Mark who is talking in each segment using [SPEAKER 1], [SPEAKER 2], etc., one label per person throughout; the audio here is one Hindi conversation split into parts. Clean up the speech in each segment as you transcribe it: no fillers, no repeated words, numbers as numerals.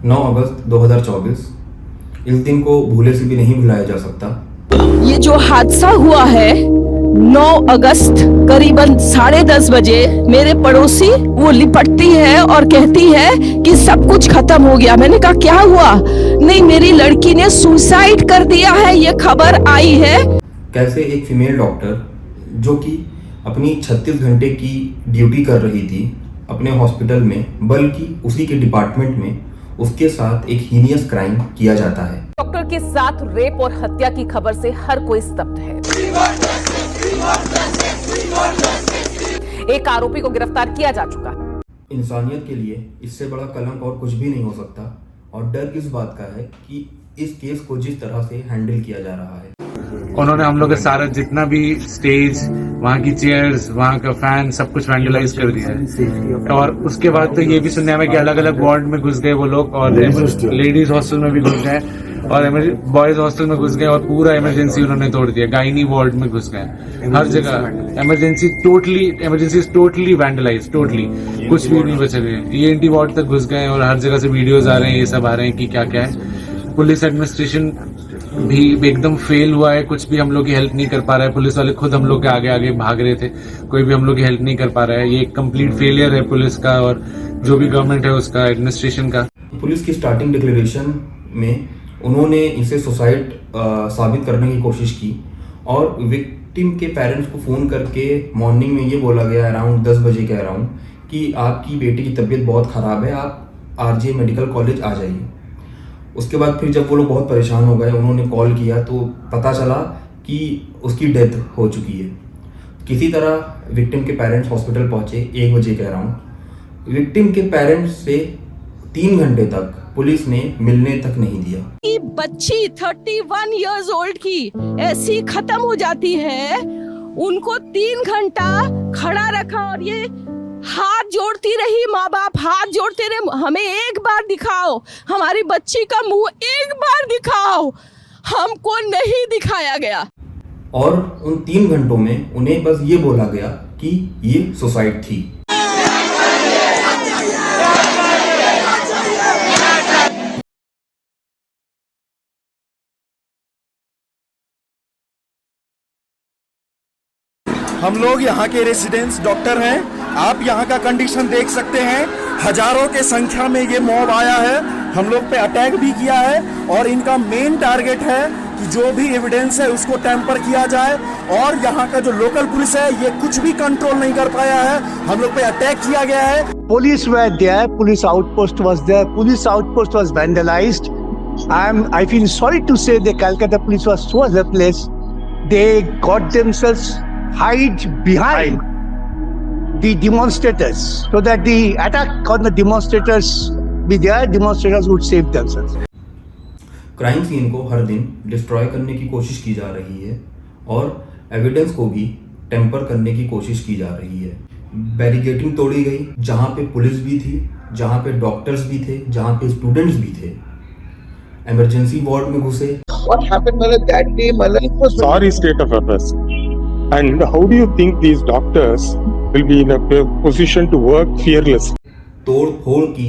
[SPEAKER 1] 9 अगस्त 2024। इस दिन को भूले से भी नहीं भुलाया जा सकता।
[SPEAKER 2] ये जो हादसा हुआ है 9 अगस्त करीबन 10:30 बजे, मेरे पड़ोसी वो लिपटती है और कहती है कि सब कुछ खत्म हो गया। मैंने कहा क्या हुआ? नहीं, मेरी लड़की ने सुसाइड कर दिया है, ये खबर आई है।
[SPEAKER 1] कैसे एक फीमेल डॉक्टर जो कि अपनी 36 घंटे की ड्यूटी कर रही थी अपने हॉस्पिटल में, बल्कि उसी के डिपार्टमेंट में, उसके साथ एक हीनियस क्राइम किया जाता है।
[SPEAKER 3] डॉक्टर के साथ रेप और हत्या की खबर से हर कोई स्तब्ध है। एक आरोपी को गिरफ्तार किया जा चुका है।
[SPEAKER 1] इंसानियत के लिए इससे बड़ा कलंक और कुछ भी नहीं हो सकता, और डर इस बात का है कि इस केस को जिस तरह से हैंडल किया जा रहा है।
[SPEAKER 4] उन्होंने हम लोग का सारा जितना भी स्टेज, वहाँ की चेयर्स, वहाँ का फैन, सब कुछ वैंडलाइज कर दिया है। और उसके बाद तो ये भी सुनने में कि अलग अलग वार्ड में घुस गए वो लोग, और लेडीज हॉस्टल में भी घुस गए, और बॉयज हॉस्टल में घुस गए, और पूरा इमरजेंसी उन्होंने तोड़ दिया। गायनी वार्ड में घुस गए, हर जगह इमरजेंसी टोटली वैंडलाइज, टोटली कुछ भी नहीं बचे हुए। ENT वार्ड तक घुस गए, और हर जगह से वीडियोज आ रहे हैं, ये सब आ रहे हैं कि क्या क्या है। पुलिस एडमिनिस्ट्रेशन भी एकदम फेल हुआ है, कुछ भी हम लोग की हेल्प नहीं कर पा रहा है। पुलिस वाले खुद हम लोग के आगे आगे भाग रहे थे, कोई भी हम लोग की हेल्प नहीं कर पा रहा है। ये एक कंप्लीट फेलियर है पुलिस का, और जो भी गवर्नमेंट है उसका, एडमिनिस्ट्रेशन का।
[SPEAKER 1] पुलिस की स्टार्टिंग डिक्लेरेशन में उन्होंने इसे सुसाइड साबित करने की कोशिश की, और विक्टिम के पेरेंट्स को फ़ोन करके मॉर्निंग में ये बोला गया अराउंड 10 बजे के अराउंड कि आपकी बेटी की तबीयत बहुत ख़राब है, आप RJ मेडिकल कॉलेज आ जाइए। उसके बाद फिर जब वो लोग बहुत परेशान हो गए, उन्होंने कॉल किया तो पता चला कि उसकी डेथ हो चुकी है। किसी तरह विक्टिम के पेरेंट्स हॉस्पिटल पहुंचे 1 बजे के अराउंड। विक्टिम के पेरेंट्स से 3 घंटे तक पुलिस ने मिलने तक नहीं दिया।
[SPEAKER 2] बच्ची 31 इयर्स ओल्ड की ऐसी खत्म हो जाती है, उनको 3 घंटा खड़ा रखा, और ये हाथ जोड़ती रही, माँ बाप हाथ जोड़ते रहे, हमें एक बार दिखाओ, हमारी बच्ची का मुंह एक बार दिखाओ। हमको नहीं दिखाया गया,
[SPEAKER 1] और उन 3 घंटों में उन्हें बस ये बोला गया कि ये सुसाइड थी।
[SPEAKER 5] हम लोग यहाँ के रेसिडेंट्स डॉक्टर हैं। आप यहाँ का कंडीशन देख सकते हैं, हजारों के संख्या में ये मॉब आया है, हम लोग पे अटैक भी किया है, और इनका मेन टारगेट है कि जो भी एविडेंस है उसको टैंपर किया जाए। और यहाँ का जो लोकल पुलिस है ये कुछ भी कंट्रोल नहीं कर पाया है, हम लोग पे अटैक किया गया है।
[SPEAKER 6] Police were there, police outpost was there, police outpost was vandalized. I feel sorry to say the Calcutta police was so helpless. They got themselves hide behind the demonstrators so that the attack on the demonstrators be there, demonstrators would save themselves.
[SPEAKER 1] Crime scene को हर दिन डिस्ट्रॉय करने की कोशिश की जा रही है, और एविडेंस को भी टेम्पर करने की कोशिश की जा रही है। बैरिकेडिंग तोड़ी गई, जहां पे पुलिस भी थी, जहां पे डॉक्टर्स भी थे, जहां पे स्टूडेंट्स भी थे। इमरजेंसी वार्ड में घुसे।
[SPEAKER 7] What happened that day, it was
[SPEAKER 8] sorry state of affairs. And how do you think these doctors will be in a position to work fearlessly?
[SPEAKER 1] तोड़ फोड़ की,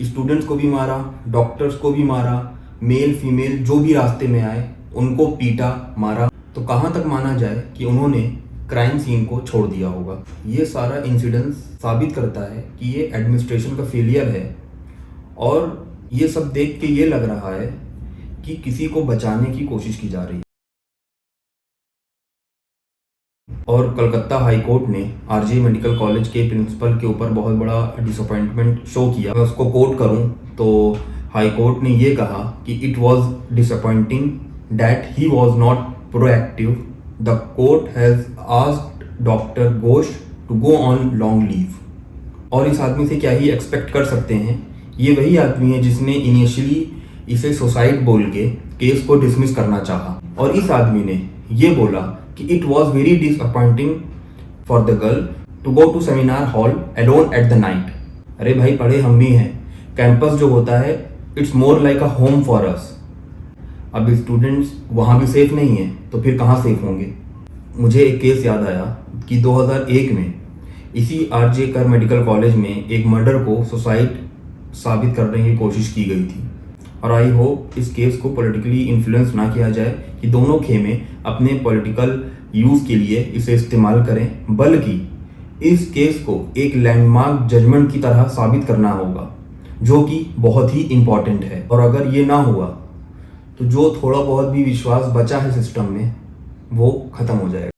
[SPEAKER 1] स्टूडेंट्स को भी मारा, डॉक्टर्स को भी मारा, मेल फीमेल जो भी रास्ते में आए उनको पीटा मारा। तो कहाँ तक माना जाए कि उन्होंने क्राइम सीन को छोड़ दिया होगा? ये सारा इंसिडेंस साबित करता है कि ये एडमिनिस्ट्रेशन का फेलियर है, और ये सब देख के ये लग रहा है कि किसी को बचाने की कोशिश की जा रही है। और कलकत्ता हाई कोर्ट ने RJ मेडिकल कॉलेज के प्रिंसिपल के ऊपर बहुत बड़ा डिसअपॉइंटमेंट शो किया। मैं उसको कोट करूं तो हाई कोर्ट ने ये कहा कि it was disappointing that he was not proactive. The court has asked doctor Ghosh to go on long leave. और इस आदमी से क्या ही एक्सपेक्ट कर सकते हैं? ये वही आदमी है जिसने इनिशियली इसे सुसाइड बोल के केस को डिसमिस करना चाहा, और इस आदमी ने ये बोला कि it was very disappointing for the girl to go to seminar hall alone at the night. अरे भाई, पढ़े हम भी हैं, कैंपस जो होता है it's more like a home for us. अब स्टूडेंट्स वहाँ भी सेफ नहीं है तो फिर कहाँ सेफ होंगे? मुझे एक केस याद आया कि 2001 में इसी RJ कर मेडिकल कॉलेज में एक मर्डर को सुसाइड साबित करने की कोशिश की गई थी। और आई होप इस केस को पॉलिटिकली इन्फ्लुएंस ना किया जाए कि दोनों खेमे अपने पॉलिटिकल यूज़ के लिए इसे इस्तेमाल करें, बल्कि इस केस को एक लैंडमार्क जजमेंट की तरह साबित करना होगा, जो कि बहुत ही इम्पॉर्टेंट है। और अगर ये ना हुआ तो जो थोड़ा बहुत भी विश्वास बचा है सिस्टम में वो ख़त्म हो जाएगा।